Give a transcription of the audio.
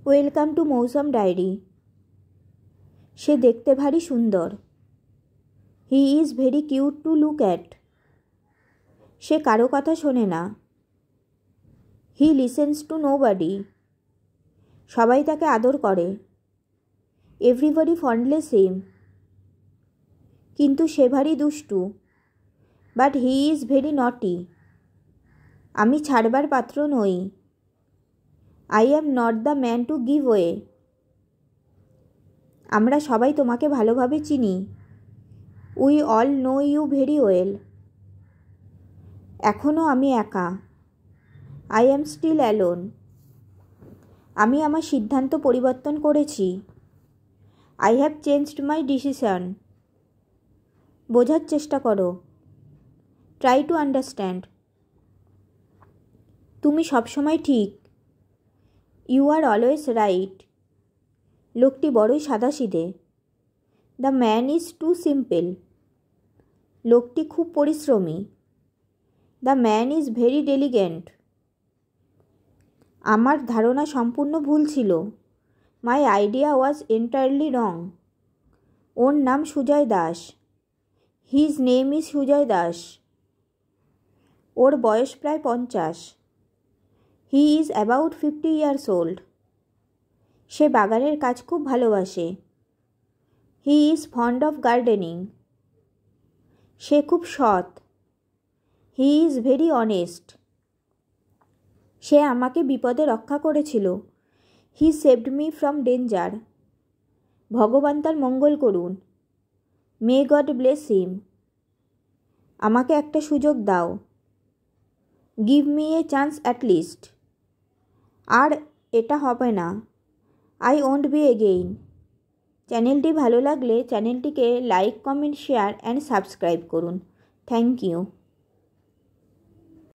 Welcome to Mausam diary. সে দেখতে ভারী সুন্দর। He is very cute to look at. সে কারো কথা শোনে না। He listens to nobody. সবাই তাকে আদর করে। Everybody fondles him. কিন্তু সে ভারী দুষ্টু। বাট হি ইজ ভেরি নটি। আমি ছাড়বার পাত্র নই। I am not the man to give way. আমরা সবাই তোমাকে ভালোভাবে চিনি। We all know you very well. এখনও আমি একা। I am still alone. আমি আমার সিদ্ধান্ত পরিবর্তন করেছি। I have changed my decision. বোঝার চেষ্টা করো। Try to understand. তুমি সবসময় ঠিক। You are always right. লোকটি বড়ই সাদাসিধে। The man is too simple. লোকটি খুব পরিশ্রমী। The man is very diligent. আমার ধারণা সম্পূর্ণ ভুল ছিল। মাই আইডিয়া ওয়াজ এন্টায়ারলি রং। ওর নাম Sujoy Das. His name is Sujoy Das. ওর বয়স প্রায় 50। He is about 50 years old. সে বাগানের কাজ খুব ভালোবাসে। He is fond of gardening. সে খুব সৎ। He is very honest. সে আমাকে বিপদে রক্ষা করেছিল। He saved me from danger. ভগবান তার মঙ্গল করুন। May God bless him. আমাকে একটা সুযোগ দাও। Give me a chance at least. আর এটা হবে না। I won't be again. চ্যানেলটি ভালো লাগলে চ্যানেলটিকে like, comment, share and subscribe করুন। Thank you.